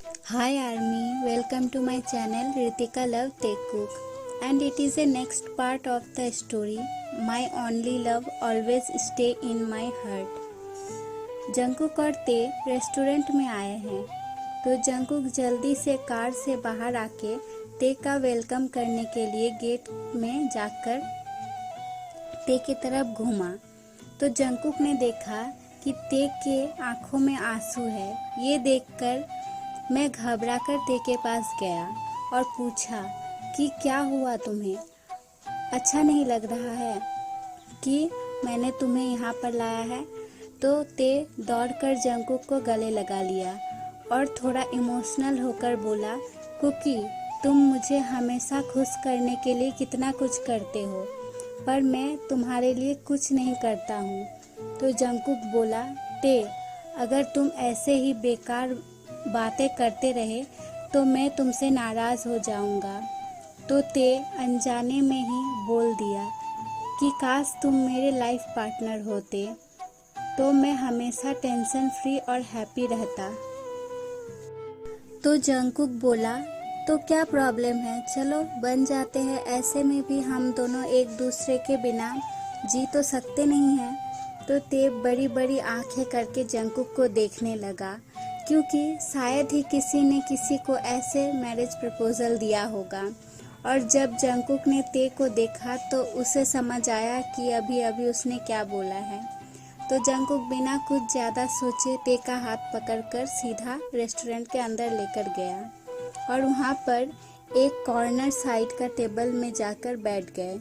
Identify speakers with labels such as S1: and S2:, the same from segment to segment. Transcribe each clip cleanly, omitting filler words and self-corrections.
S1: Hi Army, welcome to my channel Ritika Love Take Cook, and it is a next part of the story My Only Love Always Stay in My Heart। Jungkook और ते restaurant में आए हैं तो Jungkook जल्दी से car से बाहर आके ते का वेलकम करने के लिए गेट में जाकर ते की तरफ घूमा तो जंकुक ने देखा कि ते के आंखों में आंसू है। ये देखकर मैं घबराकर ते के पास गया और पूछा कि क्या हुआ तुम्हें, अच्छा नहीं लग रहा है कि मैंने तुम्हें यहाँ पर लाया है। तो ते दौड़कर जंकुक को गले लगा लिया और थोड़ा इमोशनल होकर बोला, कुकी तुम मुझे हमेशा खुश करने के लिए कितना कुछ करते हो, पर मैं तुम्हारे लिए कुछ नहीं करता हूँ। तो जंकुक बोला, ते अगर तुम ऐसे ही बेकार बातें करते रहे तो मैं तुमसे नाराज़ हो जाऊंगा। तो ते अनजाने में ही बोल दिया कि काश तुम मेरे लाइफ पार्टनर होते तो मैं हमेशा टेंशन फ्री और हैप्पी रहता। तो जंकुक बोला, तो क्या प्रॉब्लम है, चलो बन जाते हैं, ऐसे में भी हम दोनों एक दूसरे के बिना जी तो सकते नहीं हैं। तो ते बड़ी बड़ी आंखें करके जंकुक को देखने लगा, क्योंकि शायद ही किसी ने किसी को ऐसे मैरिज प्रपोजल दिया होगा। और जब जंकुक ने ते को देखा तो उसे समझ आया कि अभी अभी उसने क्या बोला है। तो जंकुक बिना कुछ ज़्यादा सोचे ते का हाथ पकड़कर सीधा रेस्टोरेंट के अंदर लेकर गया और वहाँ पर एक कॉर्नर साइड का टेबल में जाकर बैठ गए।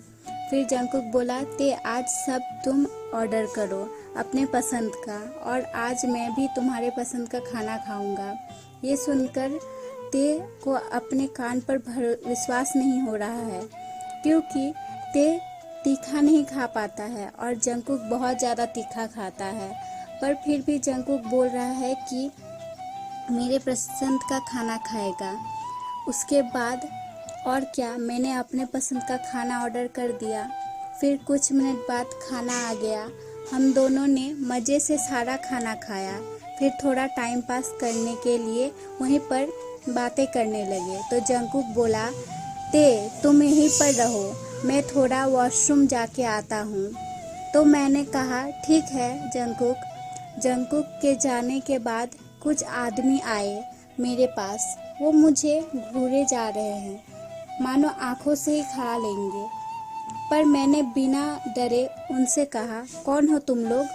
S1: फिर जंकुक बोला, ते आज सब तुम ऑर्डर करो अपने पसंद का, और आज मैं भी तुम्हारे पसंद का खाना खाऊंगा। ये सुनकर ते को अपने कान पर विश्वास नहीं हो रहा है, क्योंकि ते तीखा नहीं खा पाता है और जंकुक बहुत ज़्यादा तीखा खाता है। पर फिर भी जंकुक बोल रहा है कि मेरे पसंद का खाना खाएगा। उसके बाद और क्या, मैंने अपने पसंद का खाना ऑर्डर कर दिया। फिर कुछ मिनट बाद खाना आ गया। हम दोनों ने मज़े से सारा खाना खाया। फिर थोड़ा टाइम पास करने के लिए वहीं पर बातें करने लगे। तो जंकुक बोला, ते तुम यहीं पर रहो, मैं थोड़ा वॉशरूम जाके आता हूँ। तो मैंने कहा ठीक है जंकुक। जंकुक के जाने के बाद कुछ आदमी आए मेरे पास। वो मुझे घूरे जा रहे हैं, मानो आंखों से ही खा लेंगे। पर मैंने बिना डरे उनसे कहा, कौन हो तुम लोग?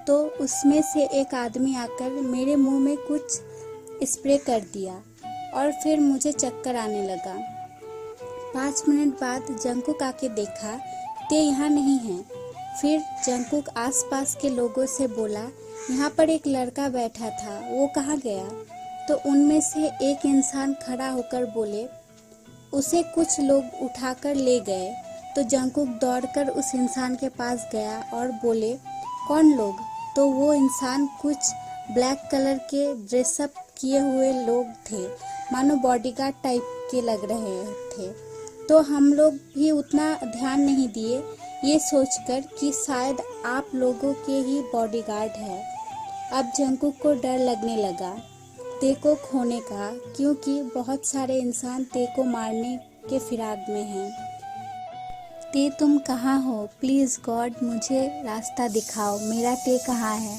S1: तो उसमें से एक आदमी आकर मेरे मुंह में कुछ स्प्रे कर दिया और फिर मुझे चक्कर आने लगा। 5 मिनट बाद जंकुक आके देखा ते यहाँ नहीं है। फिर जंकुक आसपास के लोगों से बोला, यहाँ पर एक लड़का बैठा था, वो कहाँ गया? तो उनमें से एक इंसान खड़ा होकर बोले, उसे कुछ लोग उठाकर ले गए। तो जंकुक दौड़कर उस इंसान के पास गया और बोले, कौन लोग? तो वो इंसान कुछ ब्लैक कलर के ड्रेसअप किए हुए लोग थे, मानो बॉडीगार्ड टाइप के लग रहे थे। तो हम लोग भी उतना ध्यान नहीं दिए, ये सोचकर कि शायद आप लोगों के ही बॉडीगार्ड है। अब जंकुक को डर लगने लगा ते को खोने का, क्योंकि बहुत सारे इंसान ते को मारने के फिराक में हैं। ते तुम कहाँ हो? प्लीज़ गॉड मुझे रास्ता दिखाओ, मेरा ते कहाँ है?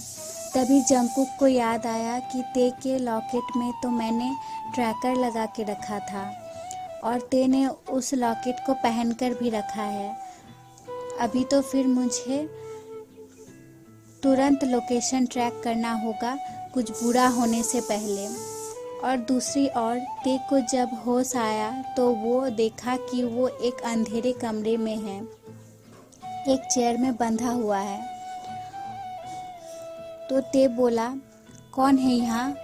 S1: तभी जंकुक को याद आया कि ते के लॉकेट में तो मैंने ट्रैकर लगा के रखा था और ते ने उस लॉकेट को पहनकर भी रखा है। अभी तो फिर मुझे तुरंत लोकेशन ट्रैक करना होगा कुछ बुरा होने से पहले। और दूसरी ओर ते को जब होश आया तो वो देखा कि वो एक अंधेरे कमरे में है, एक चेयर में बंधा हुआ है। तो ते बोला, कौन है यहाँ?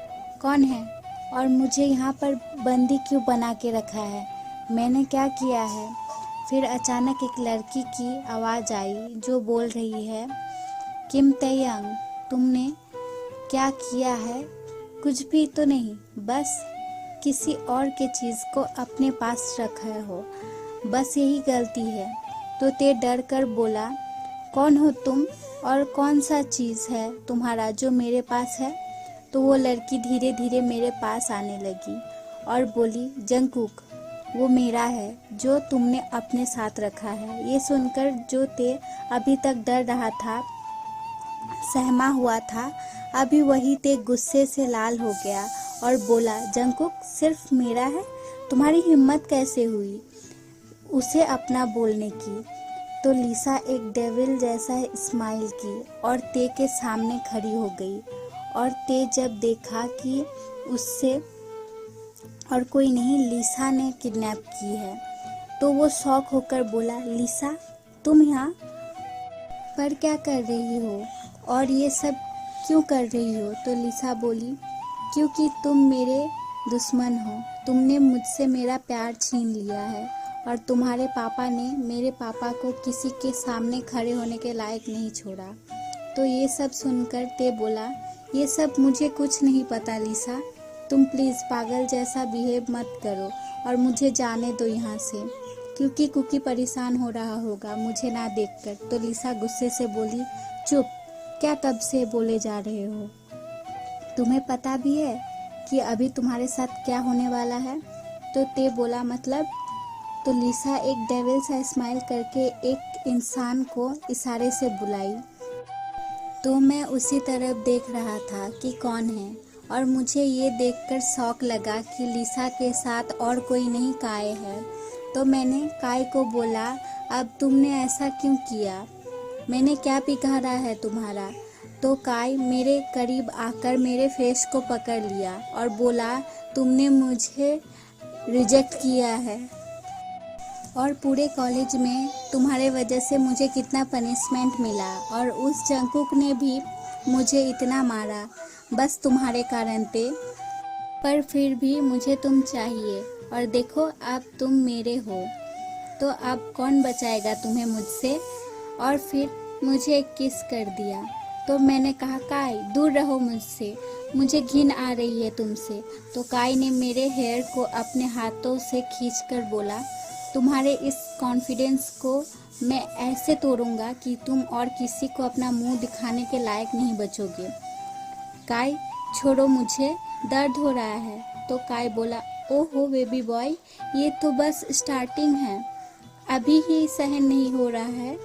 S1: कौन है? और मुझे यहाँ पर बंदी क्यों बना के रखा है? मैंने क्या किया है? फिर अचानक एक लड़की की आवाज़ आई जो बोल रही है, किम तयंग, तुमने क्या किया है? कुछ भी तो नहीं, बस किसी और के चीज़ को अपने पास रखा हो, बस यही गलती है। तो ते डर कर बोला, कौन हो तुम और कौन सा चीज़ है तुम्हारा जो मेरे पास है? तो वो लड़की धीरे धीरे मेरे पास आने लगी और बोली, जंगकुक, वो मेरा है जो तुमने अपने साथ रखा है। ये सुनकर जो ते अभी तक डर रहा था, सहमा हुआ था, अभी वही ते गुस्से से लाल हो गया और बोला, जंगकुक सिर्फ मेरा है? तुम्हारी हिम्मत कैसे हुई उसे अपना बोलने की? तो लिसा एक डेविल जैसा स्माइल की और ते के सामने खड़ी हो गई। और ते जब देखा कि उससे और कोई नहीं लिसा ने किडनैप की है, तो वो शॉक होकर बोला, लिसा तुम यहाँ पर क्या कर रही हो और ये सब क्यों कर रही हो? तो लिसा बोली, क्योंकि तुम मेरे दुश्मन हो, तुमने मुझसे मेरा प्यार छीन लिया है और तुम्हारे पापा ने मेरे पापा को किसी के सामने खड़े होने के लायक नहीं छोड़ा। तो ये सब सुनकर ते बोला, ये सब मुझे कुछ नहीं पता लिसा, तुम प्लीज़ पागल जैसा बिहेव मत करो और मुझे जाने दो यहाँ से, क्योंकि कुकी परेशान हो रहा होगा मुझे ना देखकर। तो लिसा गुस्से से बोली, चुप, क्या तब से बोले जा रहे हो? तुम्हें पता भी है कि अभी तुम्हारे साथ क्या होने वाला है? तो ते बोला, मतलब? तो लिसा एक डेविल सा स्माइल करके एक इंसान को इशारे से बुलाई। तो मैं उसी तरफ देख रहा था कि कौन है और मुझे ये देखकर शौक लगा कि लिसा के साथ और कोई नहीं, काय है। तो मैंने काय को बोला, अब तुमने ऐसा क्यों किया? मैंने क्या बिगाड़ा है तुम्हारा? तो काय मेरे करीब आकर मेरे फेस को पकड़ लिया और बोला, तुमने मुझे रिजेक्ट किया है और पूरे कॉलेज में तुम्हारे वजह से मुझे कितना पनिशमेंट मिला और उस जंगकुक ने भी मुझे इतना मारा, बस तुम्हारे कारण थे। पर फिर भी मुझे तुम चाहिए और देखो अब तुम मेरे हो, तो अब कौन बचाएगा तुम्हें मुझसे? और फिर मुझे एक किस कर दिया। तो मैंने कहा, काय दूर रहो मुझसे, मुझे घिन आ रही है तुमसे। तो काय ने मेरे हेयर को अपने हाथों से खींचकर बोला, तुम्हारे इस कॉन्फिडेंस को मैं ऐसे तोड़ूंगा कि तुम और किसी को अपना मुंह दिखाने के लायक नहीं बचोगे। काय छोड़ो मुझे, दर्द हो रहा है। तो काय बोला, ओहो बेबी बॉय, ये तो बस स्टार्टिंग है, अभी ही सहन नहीं हो रहा है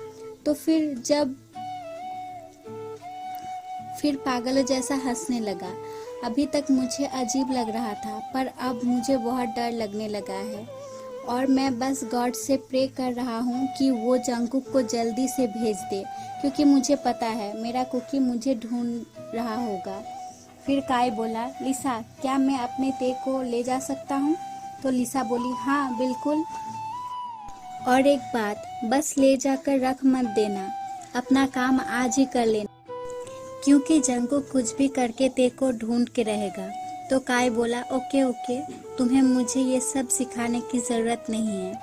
S1: तो फिर पागल जैसा हंसने लगा। अभी तक मुझे अजीब लग रहा था पर अब मुझे बहुत डर लगने लगा है और मैं बस गॉड से प्रे कर रहा हूँ कि वो जंगकुक को जल्दी से भेज दे, क्योंकि मुझे पता है मेरा कुकी मुझे ढूंढ रहा होगा। फिर काय बोला, लिसा क्या मैं अपने ते को ले जा सकता हूँ? तो लिसा बोली, हाँ बिल्कुल, और एक बात, बस ले जाकर रख मत देना, अपना काम आज ही कर लेना, क्योंकि जंगकुक कुछ भी करके ते को ढूंढ के रहेगा। तो काय बोला, ओके ओके, तुम्हें मुझे ये सब सिखाने की ज़रूरत नहीं है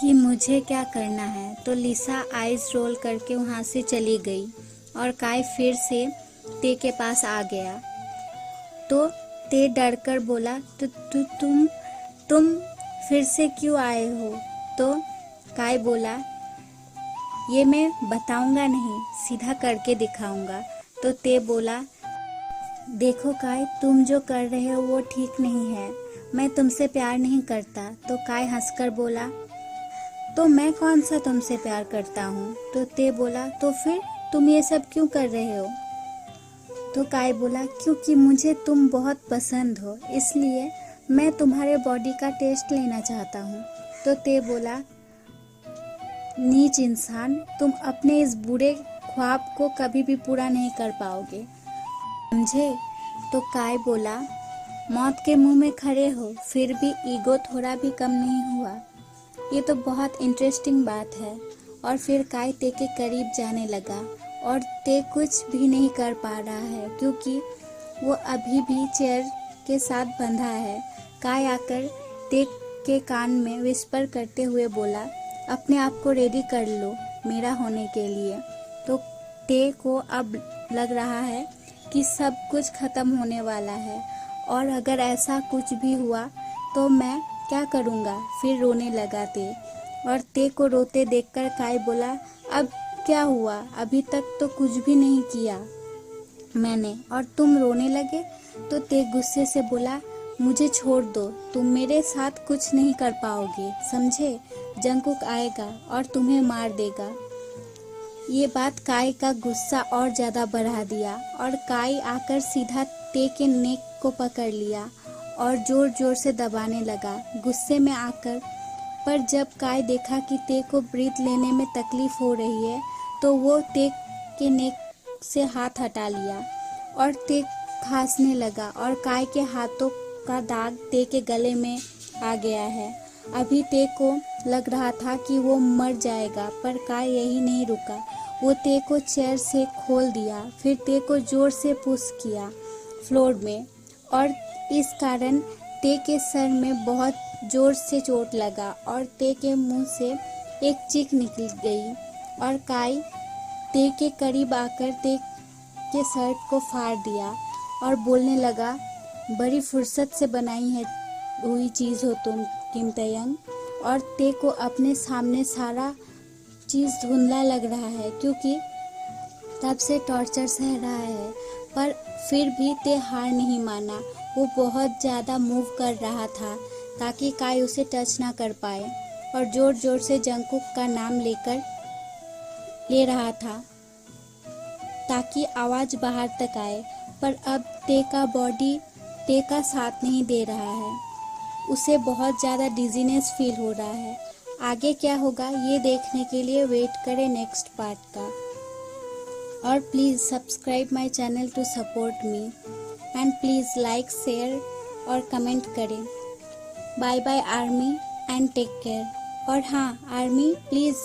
S1: कि मुझे क्या करना है। तो लिसा आइज रोल करके वहाँ से चली गई और काय फिर से ते के पास आ गया। तो ते डर कर बोला, तुम फिर से क्यों आए हो? तो काय बोला, ये मैं बताऊंगा नहीं, सीधा करके दिखाऊंगा। तो ते बोला, देखो काय, तुम जो कर रहे हो वो ठीक नहीं है, मैं तुमसे प्यार नहीं करता। तो काय हंसकर बोला, तो मैं कौन सा तुमसे प्यार करता हूँ? तो ते बोला, तो फिर तुम ये सब क्यों कर रहे हो? तो काय बोला, क्योंकि मुझे तुम बहुत पसंद हो, इसलिए मैं तुम्हारे बॉडी का टेस्ट लेना चाहता हूँ। तो ते बोला, नीच इंसान, तुम अपने इस बुरे ख्वाब को कभी भी पूरा नहीं कर पाओगे, समझे? तो काय बोला, मौत के मुंह में खड़े हो फिर भी ईगो थोड़ा भी कम नहीं हुआ, ये तो बहुत इंटरेस्टिंग बात है। और फिर काय ते के करीब जाने लगा और ते कुछ भी नहीं कर पा रहा है क्योंकि वो अभी भी चेयर के साथ बंधा है। काय आकर ते के कान में विस्पर करते हुए बोला, अपने आप को रेडी कर लो मेरा होने के लिए। तो ते को अब लग रहा है कि सब कुछ खत्म होने वाला है और अगर ऐसा कुछ भी हुआ तो मैं क्या करूँगा। फिर रोने लगा ते और ते को रोते देखकर काय बोला, अब क्या हुआ, अभी तक तो कुछ भी नहीं किया। मैंने और तुम रोने लगे तो ते गुस्से से बोला, मुझे छोड़ दो, तुम मेरे साथ कुछ नहीं कर पाओगे, समझे? जंगकुक आएगा और तुम्हें मार देगा। ये बात काई का गुस्सा और ज़्यादा बढ़ा दिया और काई आकर सीधा ते के नेक को पकड़ लिया और ज़ोर ज़ोर से दबाने लगा गुस्से में आकर। पर जब काई देखा कि ते को ब्रीथ लेने में तकलीफ हो रही है तो वो ते के नेक से हाथ हटा लिया और ते खांसने लगा और काई के हाथों का दाग ते के गले में आ गया है। अभी ते को लग रहा था कि वो मर जाएगा, पर काई यही नहीं रुका। वो ते को चेयर से खोल दिया, फिर ते को जोर से पुश किया फ्लोर में और इस कारण ते के सर में बहुत जोर से चोट लगा और ते के मुंह से एक चीख निकल गई और काई ते के करीब आकर ते के शर्ट को फाड़ दिया और बोलने लगा, बड़ी फुर्सत से बनाई हुई चीज़ हो तुम किम तयंग। और ते को अपने सामने सारा चीज़ धुंधला लग रहा है क्योंकि तब से टॉर्चर सह रहा है, पर फिर भी ते हार नहीं माना। वो बहुत ज़्यादा मूव कर रहा था ताकि काई उसे टच ना कर पाए और ज़ोर ज़ोर से जंगकुक का नाम ले रहा था ताकि आवाज़ बाहर तक आए। पर अब ते का बॉडी ते का साथ नहीं दे रहा है, उसे बहुत ज़्यादा डिजीनेस फील हो रहा है। आगे क्या होगा ये देखने के लिए वेट करें नेक्स्ट पार्ट का। और please subscribe my channel to support me and please like share और कमेंट करें। Bye bye army and take care. और हाँ आर्मी, प्लीज़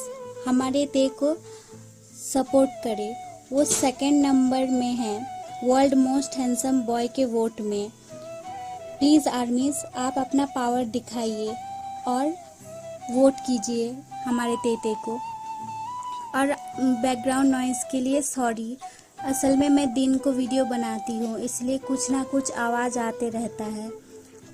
S1: हमारे ते को सपोर्ट करें, वो 2nd नंबर में है वर्ल्ड मोस्ट हैंडसम बॉय के वोट में। प्लीज़ आर्मीज़, आप अपना पावर दिखाइए और वोट कीजिए हमारे तेते को। और बैकग्राउंड नॉइज़ के लिए सॉरी, असल में मैं दिन को वीडियो बनाती हूँ इसलिए कुछ ना कुछ आवाज़ आते रहता है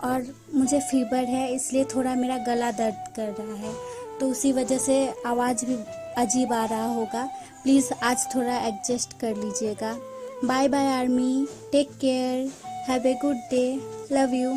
S1: और मुझे फीवर है इसलिए थोड़ा मेरा गला दर्द कर रहा है, तो उसी वजह से आवाज़ भी अजीब आ रहा होगा। प्लीज़ आज थोड़ा एडजस्ट कर लीजिएगा। Bye bye army, take care, have a good day, love you.